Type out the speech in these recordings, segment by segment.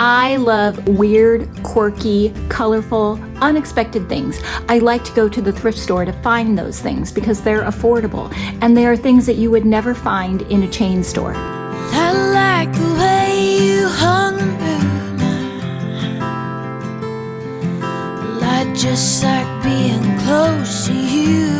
I love weird, quirky, colorful, unexpected things. I like to go to the thrift store to find those things because they're affordable and they are things that you would never find in a chain store. I like the way you hung the moon. I just like being close to you.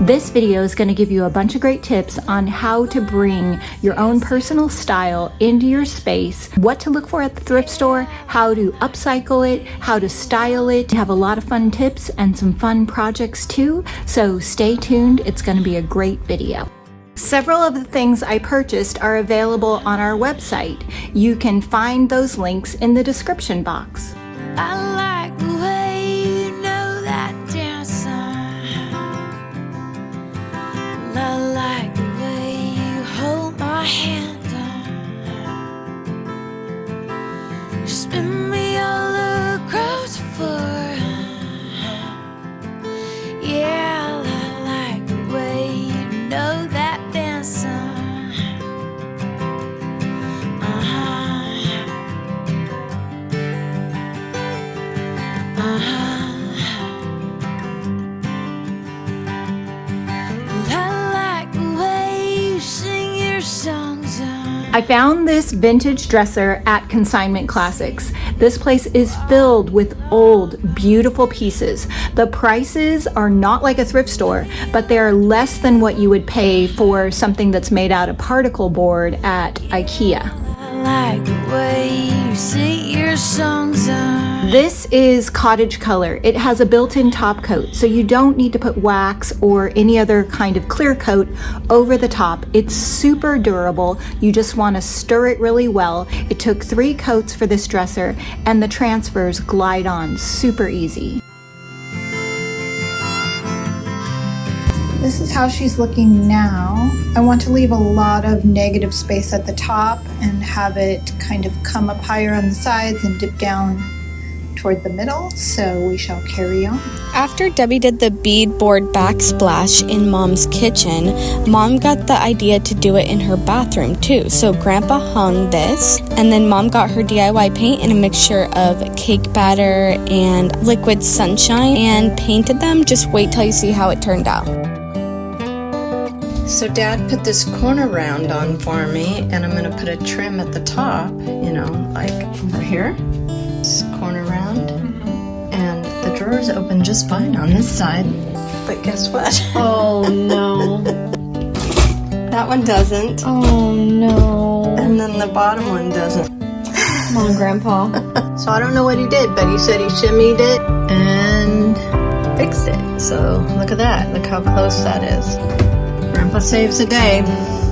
This video is going to give you a bunch of great tips on how to bring your own personal style into your space, what to look for at the thrift store, how to upcycle it, how to style it. Have a lot of fun tips and some fun projects too, so stay tuned. It's going to be a great video. Several of the things I purchased are available on our website. You can find those links in the description box. I like the way you know that dancer. I like the way you hold my hand. You spin me all across the floor. Yeah, I like the way you know that dancer. I found this vintage dresser at Consignment Classics. This place is filled with old, beautiful pieces. The prices are not like a thrift store, but they are less than what you would pay for something that's made out of particle board at IKEA. I like the way you sing your songs. This is cottage color. It has a built-in top coat, so you don't need to put wax or any other kind of clear coat over the top. It's super durable. You just want to stir it really well. It took 3 coats for this dresser, and the transfers glide on super easy. This is how she's looking now. I want to leave a lot of negative space at the top and have it kind of come up higher on the sides and dip down toward the middle, so we shall carry on. After Debbie did the beadboard backsplash in Mom's kitchen, Mom got the idea to do it in her bathroom too. So Grandpa hung this, and then Mom got her DIY paint in a mixture of cake batter and liquid sunshine and painted them. Just wait till you see how it turned out. So Dad put this corner round on for me, and I'm gonna put a trim at the top, you know, like over here. This corner round, and the drawers open just fine on this side, but guess what? Oh no. That one doesn't. Oh no. And then the bottom one doesn't. Come on, Grandpa. So I don't know what he did, but he said he shimmied it and fixed it. So look at that, look how close that is. Grandpa saves a day.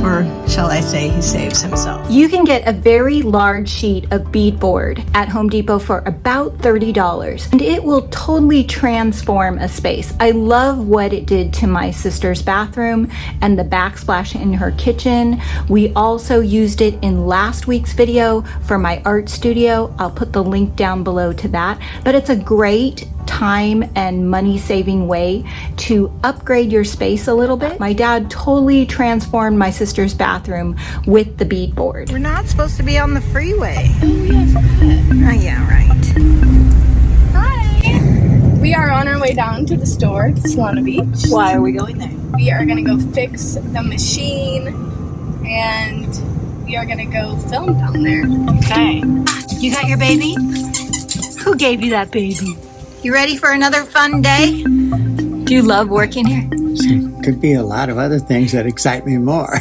Or shall I say he saves himself. You can get a very large sheet of beadboard at Home Depot for about $30, and it will totally transform a space. I love what it did to my sister's bathroom and the backsplash in her kitchen. We also used it in last week's video for my art studio. I'll put the link down below to that, but it's a great time and money saving way to upgrade your space a little bit. My dad totally transformed my sister's bathroom with the beadboard. We're not supposed to be on the freeway. Oh yeah, I forgot. Oh yeah, right. Hi! We are on our way down to the store, to Solana Beach. Why are we going there? We are gonna go fix the machine and we are gonna go film down there. Okay. You got your baby? Who gave you that baby? You ready for another fun day? Do you love working here? Could be a lot of other things that excite me more.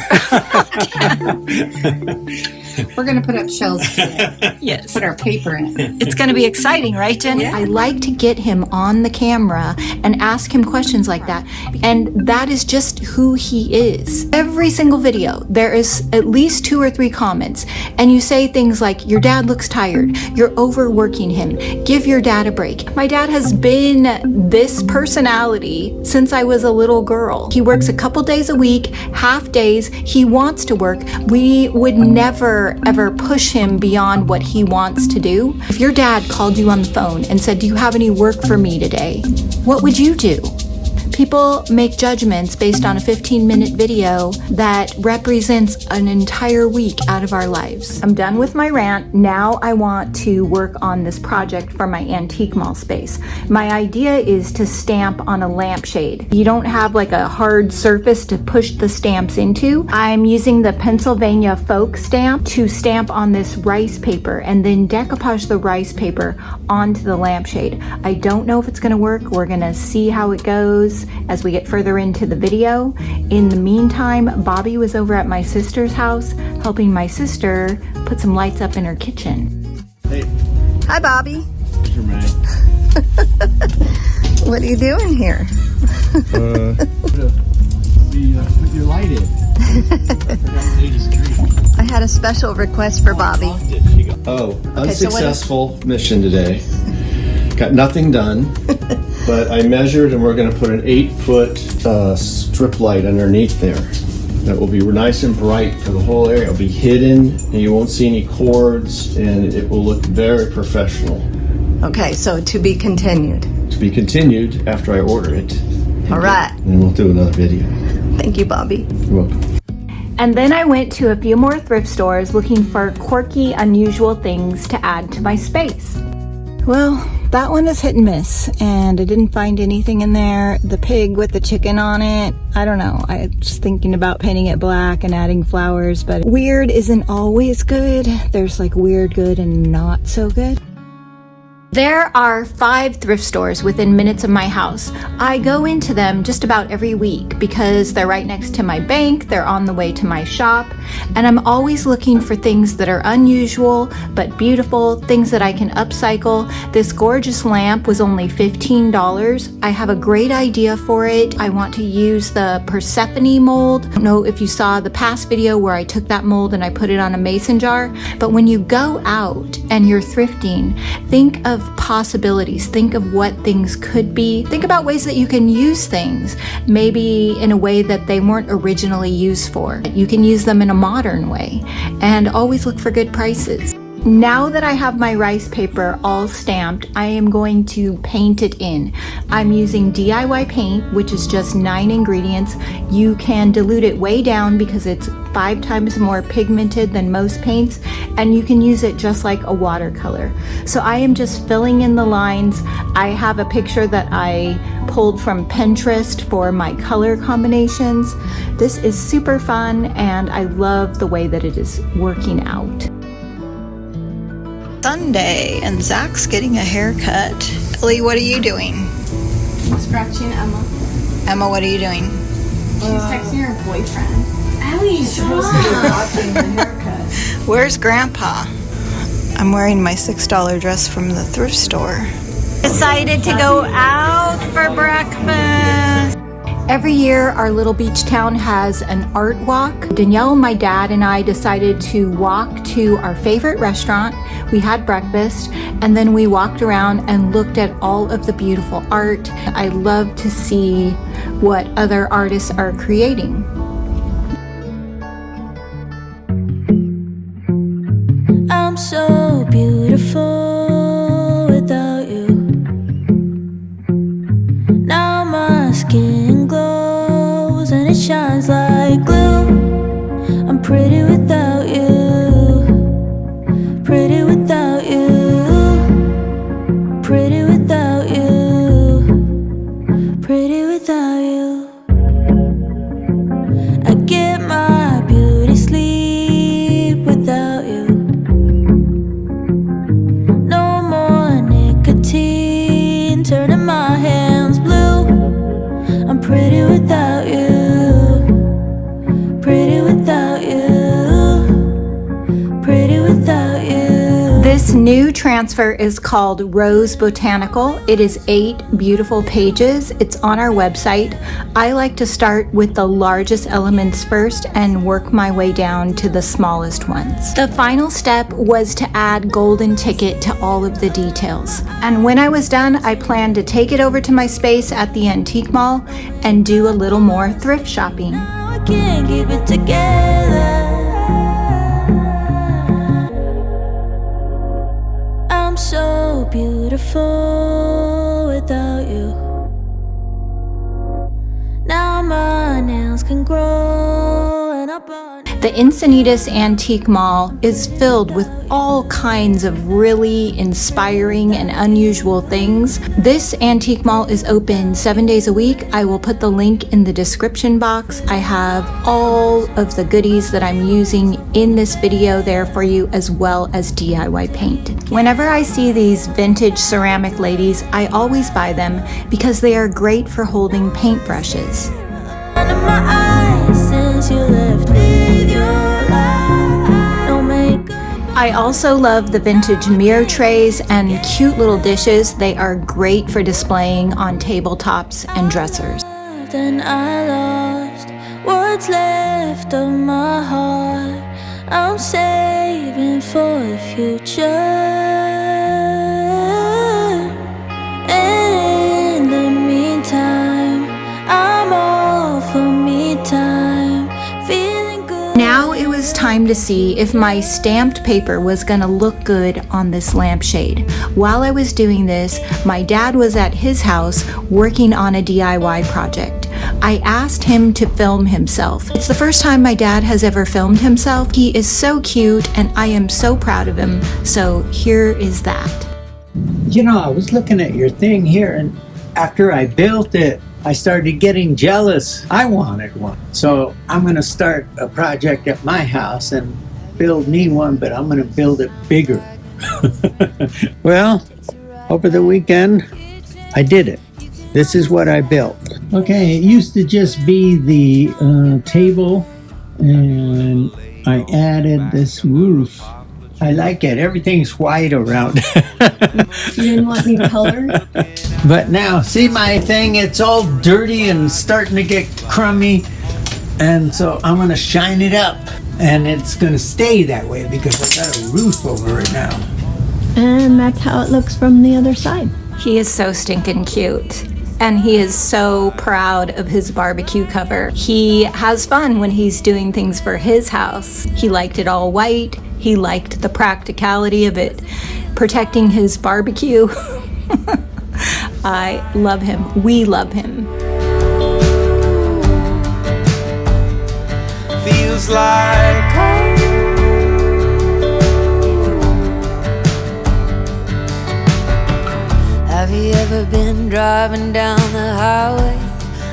We're going to put up shelves today. Yes. Put our paper in. It's going to be exciting, right, Jenny? Yeah. I like to get him on the camera and ask him questions like that. And that is just who he is. Every single video, there is at least 2 or 3 comments. And you say things like, your dad looks tired. You're overworking him. Give your dad a break. My dad has been this personality since I was a little girl. He works a couple days a week, half days. He wants to work. We would never ever push him beyond what he wants to do. If your dad called you on the phone and said, do you have any work for me today? What would you do? People make judgments based on a 15-minute video that represents an entire week out of our lives. I'm done with my rant. Now I want to work on this project for my antique mall space. My idea is to stamp on a lampshade. You don't have like a hard surface to push the stamps into. I'm using the Pennsylvania folk stamp to stamp on this rice paper and then decoupage the rice paper onto the lampshade. I don't know if it's going to work. We're going to see how it goes as we get further into the video. In the meantime, Bobby was over at my sister's house helping my sister put some lights up in her kitchen. Hey. Hi, Bobby. Sure, man. What are you doing here? You're lighted. I had a special request for Bobby. Oh, unsuccessful mission today. Got nothing done, but I measured and we're going to put an 8-foot strip light underneath there. That will be nice and bright for the whole area. It'll be hidden and you won't see any cords and it will look very professional. Okay, so to be continued. To be continued after I order it. All right. And we'll do another video. Thank you, Bobby. You're welcome. And then I went to a few more thrift stores looking for quirky, unusual things to add to my space. Well, that one is hit and miss, and I didn't find anything in there. The pig with the chicken on it, I don't know. I was thinking about painting it black and adding flowers, but weird isn't always good. There's like weird good and not so good. There are 5 thrift stores within minutes of my house. I go into them just about every week because they're right next to my bank, they're on the way to my shop, and I'm always looking for things that are unusual but beautiful, things that I can upcycle. This gorgeous lamp was only $15. I have a great idea for it. I want to use the Persephone mold. I don't know if you saw the past video where I took that mold and I put it on a mason jar, but when you go out and you're thrifting, think of possibilities. Think of what things could be. Think about ways that you can use things, maybe in a way that they weren't originally used for. You can use them in a modern way, and always look for good prices. Now that I have my rice paper all stamped, I am going to paint it in. I'm using DIY paint, which is just 9 ingredients. You can dilute it way down because it's 5 times more pigmented than most paints, and you can use it just like a watercolor. So I am just filling in the lines. I have a picture that I pulled from Pinterest for my color combinations. This is super fun, and I love the way that it is working out. Sunday, and Zach's getting a haircut. Billy, what are you doing? I'm scratching Emma. Emma, what are you doing? She's texting her boyfriend. Ellie's supposed to be watching the haircut. Where's Grandpa? I'm wearing my $6 dress from the thrift store. Decided to go out for breakfast. Every year, our little beach town has an art walk. Danielle, my dad, and I decided to walk to our favorite restaurant. We had breakfast, and then we walked around and looked at all of the beautiful art. I love to see what other artists are creating. I'm so beautiful without you. Now my skin glows and it shines like glue. I'm pretty without you. Pretty without you. Pretty without you. Pretty without you. I get my beauty sleep without you. No more nicotine turning my hands blue. I'm pretty without you. Pretty without you. Pretty without you. This new transfer is called Rose Botanical. It is 8 beautiful pages. It's on our website. I like to start with the largest elements first and work my way down to the smallest ones. The final step was to add golden ticket to all of the details. And when I was done, I planned to take it over to my space at the antique mall and do a little more thrift shopping. Now I can't keep it together. I'm so beautiful without you. up on The Encinitas Antique Mall is filled with all kinds of really inspiring and unusual things. This antique mall is open 7 days a week. I will put the link in the description box. I have all of the goodies that I'm using in this video there for you, as well as DIY paint. Whenever I see these vintage ceramic ladies, I always buy them because they are great for holding paintbrushes. under my eyes since you left with your light. No makeup. I also love the vintage mirror trays and cute little dishes. They are great for displaying on tabletops and dressers. Then I lost what's left of my heart. I'm saving for the future. And in the meantime, I'm all for me time. Feeling good. Now it was time to see if my stamped paper was gonna look good on this lampshade. While I was doing this, my dad was at his house working on a DIY project. I asked him to film himself. It's the first time my dad has ever filmed himself. He is so cute and I am so proud of him. So here is that. You know, I was looking at your thing here, and after I built it, I started getting jealous. I wanted one. So I'm going to start a project at my house and build me one, but I'm going to build it bigger. Well, over the weekend, I did it. This is what I built. Okay, it used to just be the table, and I added this roof. I like it. Everything's white around. You didn't want me to color? But now, see my thing? It's all dirty and starting to get crummy. And so I'm going to shine it up. And it's going to stay that way because I got a roof over it now. And that's how it looks from the other side. He is so stinking cute. And he is so proud of his barbecue cover. He has fun when he's doing things for his house. He liked it all white. He liked the practicality of it, protecting his barbecue. I love him. We love him. Feels like home. Have you ever been driving down the highway,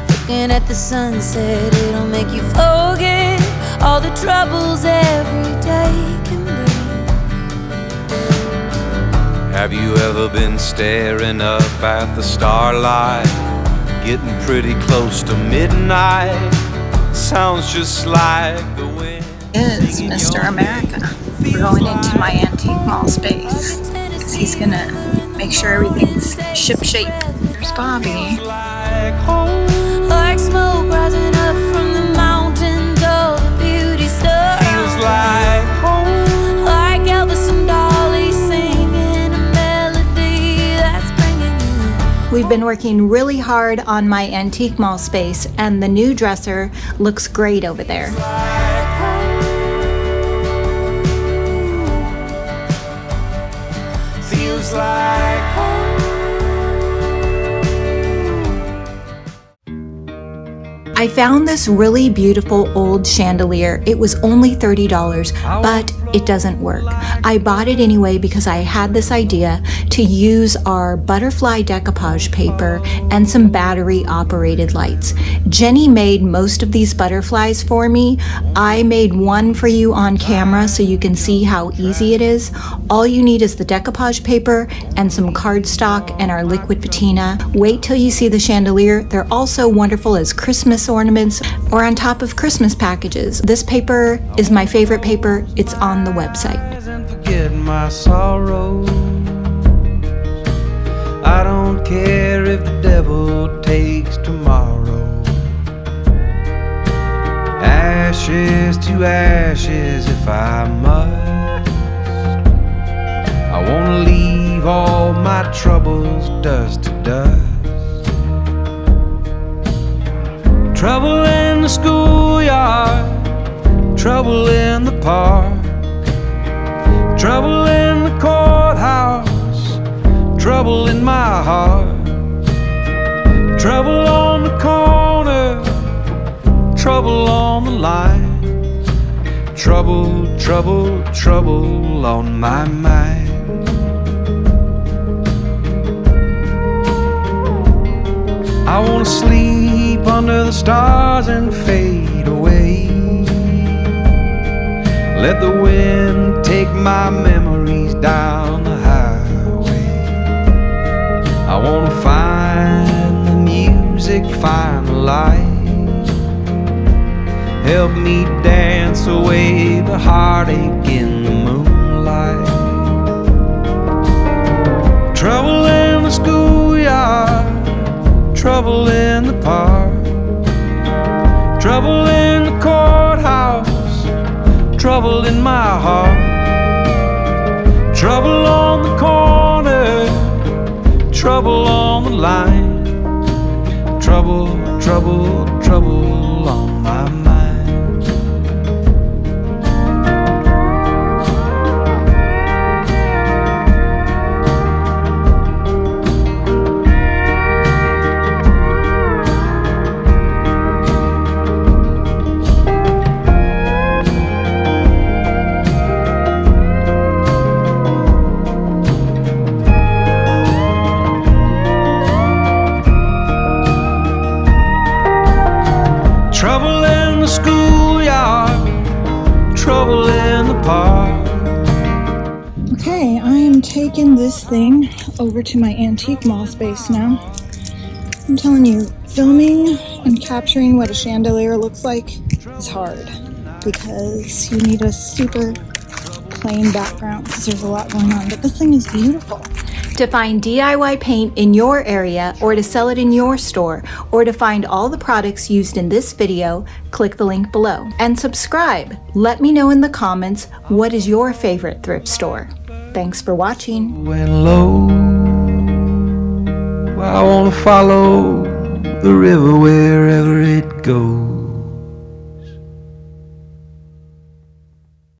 looking at the sunset? It'll make you forget all the troubles every day can bring. Have you ever been staring up at the starlight, getting pretty close to midnight? Sounds just like the wind. Is Mr. America. We're going into my antique mall space because he's gonna make sure everything's ship-shape. There's Bobby. Like home. Like smoke rising up from the mountains, all the beauty stuff. Feels like home. Like Elvis and Dolly singing a melody that's bringing you. We've been working really hard on my antique mall space, and the new dresser looks great over there. Feels like home. I found this really beautiful old chandelier. It was only $30, but it doesn't work. I bought it anyway because I had this idea to use our butterfly decoupage paper and some battery operated lights. Jenny made most of these butterflies for me. I made one for you on camera so you can see how easy it is. All you need is the decoupage paper and some cardstock and our liquid patina. Wait till you see the chandelier. They're also wonderful as Christmas ornaments or on top of Christmas packages. This paper is my favorite paper. It's on the website. And forget my sorrow. I don't care if the devil takes tomorrow. Ashes to ashes if I must. I wanna leave all my troubles dust to dust. Trouble in the schoolyard, trouble in the park, trouble in the courthouse, trouble in my heart, trouble on the corner, trouble on the line. trouble, trouble, trouble on my mind. I wanna sleep under the stars and fade away. Let the wind take my memories down the highway. I wanna find the music, find the light. Help me dance away the heartache in the moonlight. Trouble in the schoolyard, trouble in the park, trouble in the courthouse, trouble in my heart. Trouble on the corner, trouble on the line. Trouble, trouble, trouble on my mind. Trouble in the schoolyard, trouble in the park. Okay, I am taking this thing over to my antique mall space now. I'm telling you, filming and capturing what a chandelier looks like is hard because you need a super plain background because there's a lot going on, but this thing is beautiful. To find DIY paint in your area, or to sell it in your store, or to find all the products used in this video, click the link below. And subscribe. Let me know in the comments, what is your favorite thrift store? Thanks for watching. When low, I wanna follow the river wherever it goes.